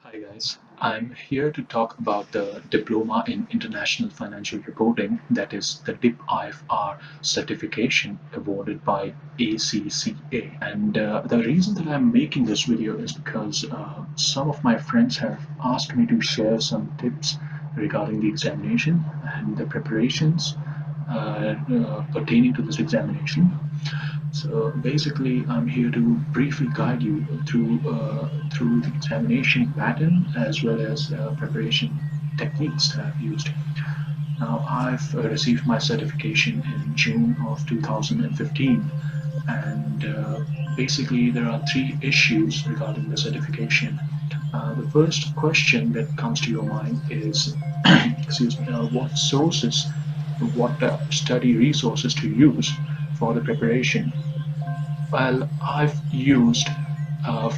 Hi guys, I'm here to talk about the Diploma in International Financial Reporting, that is the DipIFR certification awarded by ACCA. And the reason that I'm making this video is because some of my friends have asked me to share some tips regarding the examination and the preparations pertaining to this examination. So basically, I'm here to briefly guide you through the examination pattern as well as preparation techniques that I've used. Now, I've received my certification in June of 2015, and basically there are three issues regarding the certification. The first question that comes to your mind is, excuse me, what sources, what study resources to use for the preparation. Well, I've used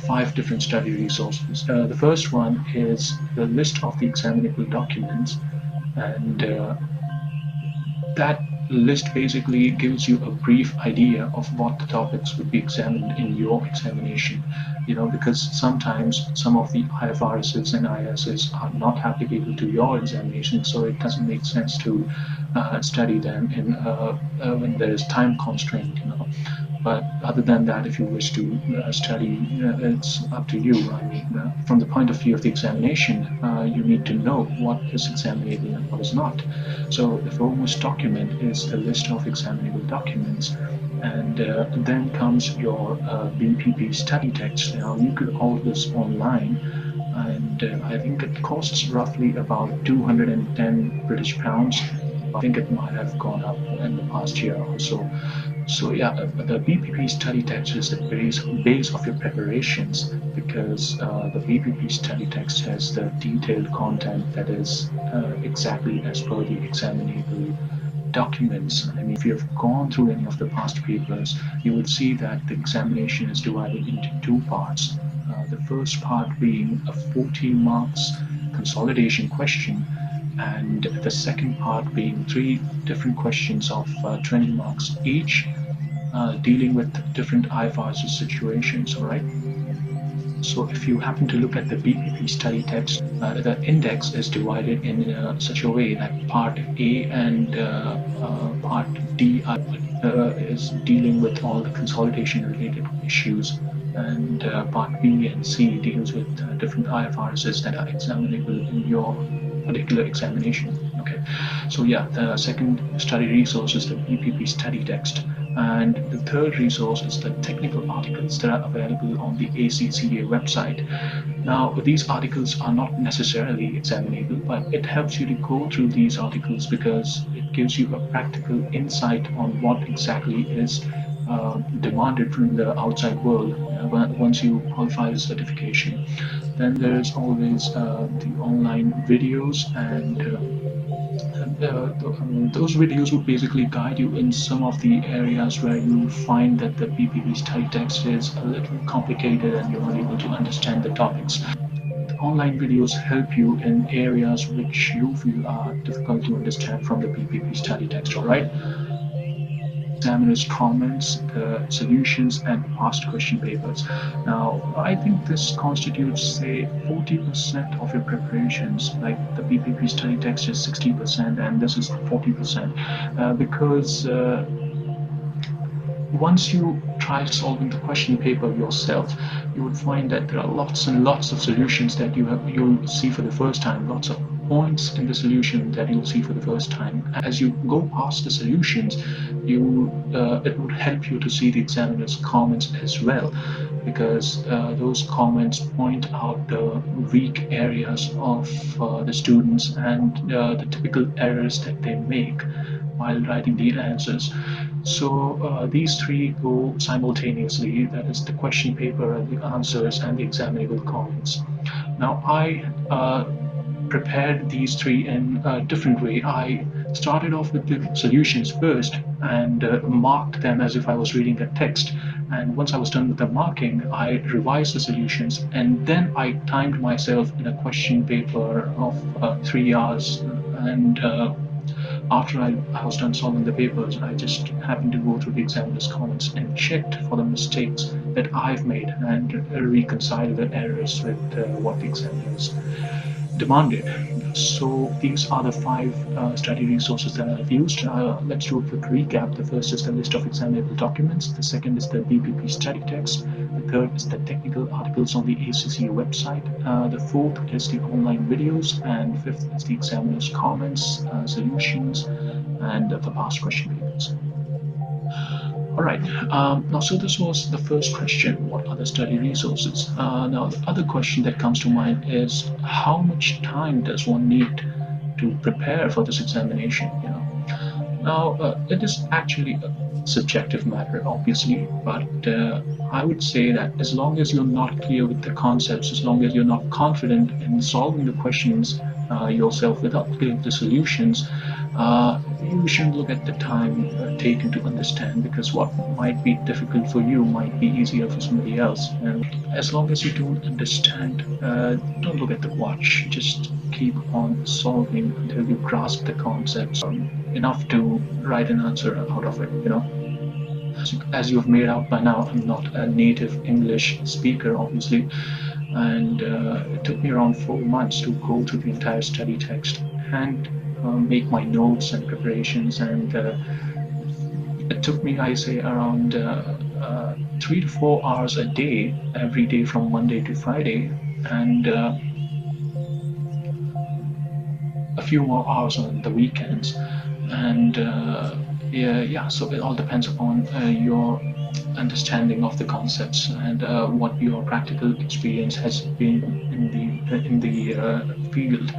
five different study resources. The first one is the list of the examinable documents, and that list basically gives you a brief idea of what the topics would be examined in your examination. Because sometimes some of the IFRSs and ISs are not applicable to your examination, so it doesn't make sense to study them in when there is time constraint. But other than that, if you wish to study, it's up to you. I mean, from the point of view of the examination, you need to know what is examinable and what is not. So the foremost document is the list of examinable documents, and then comes your BPP study text. Now, you could order this online, and I think it costs roughly about 210 British pounds. I think it might have gone up in the past year or so. So yeah, the BPP study text is the base of your preparations, because the BPP study text has the detailed content that is exactly as per the examinable documents. I mean, if you have gone through any of the past papers, you would see that the examination is divided into two parts. The first part being a 14 marks consolidation question, and the second part being three different questions of 20 marks each, dealing with different IFRS situations. All right. So if you happen to look at the BPP study text, the index is divided in such a way that part A and part D is dealing with all the consolidation related issues, and part B and C deals with different IFRSs that are examinable in your particular examination. Okay, so yeah, the second study resource is the BPP study text, and the third resource is the technical articles that are available on the ACCA website. Now, these articles are not necessarily examinable, but it helps you to go through these articles because it gives you a practical insight on what exactly is demanded from the outside world once you qualify the certification. Then there's always the online videos, and those videos would basically guide you in some of the areas where you find that the BPP study text is a little complicated and you're not able to understand the topics. The online videos help you in areas which you feel are difficult to understand from the BPP study text, all right? Examiners' comments, the solutions, and past question papers. Now, I think this constitutes, say, 40% of your preparations. Like the BPP study text is 60%, and this is 40%, because once you try solving the question paper yourself, you would find that there are lots and lots of solutions that you'll see for the first time, lots of points in the solution that you'll see for the first time. As you go past the solutions, it would help you to see the examiner's comments as well, because those comments point out the weak areas of the students and the typical errors that they make while writing the answers. So these three go simultaneously, that is the question paper and the answers and the examinable comments. Now, I prepared these three in a different way. I started off with the solutions first and marked them as if I was reading a text. And once I was done with the marking, I revised the solutions, and then I timed myself in a question paper of 3 hours. And after I was done solving the papers, I just happened to go through the examiner's comments and checked for the mistakes that I've made and reconcile the errors with what the examiners demanded. So these are the 5 study resources that I've used. Let's do a quick recap. The first is the list of examinable documents. The second is the BPP study text. The third is the technical articles on the ACCA website. The fourth is the online videos, and fifth is the examiner's comments, solutions, and the past question papers. All right. Now, so this was the first question. What are the study resources? Now, the other question that comes to mind is how much time does one need to prepare for this examination? Now, it is actually a subjective matter, obviously, but I would say that as long as you're not clear with the concepts, as long as you're not confident in solving the questions yourself without clearing the solutions, you shouldn't look at the time taken to understand, because what might be difficult for you might be easier for somebody else. And as long as you don't understand, don't look at the watch. Just keep on solving until you grasp the concepts enough to write an answer out of it. As you've made out by now, I'm not a native English speaker, obviously, and it took me around 4 months to go through the entire study text and make my notes and preparations, and it took me, I say, around 3 to 4 hours a day, every day from Monday to Friday, and a few more hours on the weekends. And yeah, so it all depends upon your understanding of the concepts and what your practical experience has been in the field.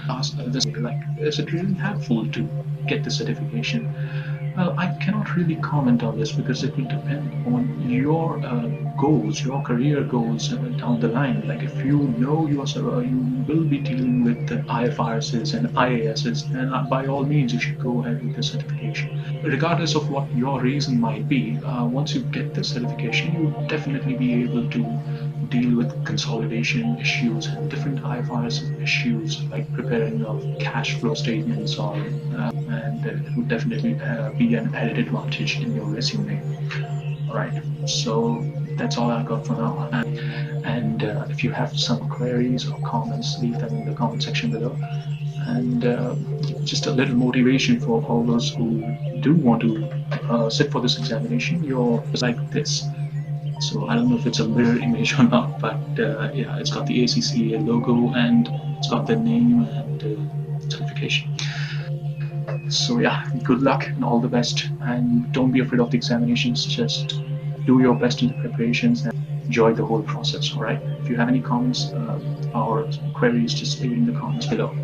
Ask this, like, is it really helpful to get the certification? Well, I cannot really comment on this because it will depend on your goals, your career goals down the line. Like, if you know you will be dealing with the IFRSs and IASs, then by all means you should go ahead with the certification. Regardless of what your reason might be, once you get the certification, you will definitely be able to deal with consolidation issues and different IFRS issues, like preparing of cash flow statements, and it would definitely be an added advantage in your resume. Alright, so that's all I've got for now. And if you have some queries or comments, leave them in the comment section below. And just a little motivation for all those who do want to sit for this examination. You're like this. So I don't know if it's a mirror image or not, but yeah, it's got the ACCA logo and it's got the name and certification. So yeah, good luck and all the best, and don't be afraid of the examinations. Just do your best in the preparations and enjoy the whole process. All right. If you have any comments or queries, just leave it in the comments below.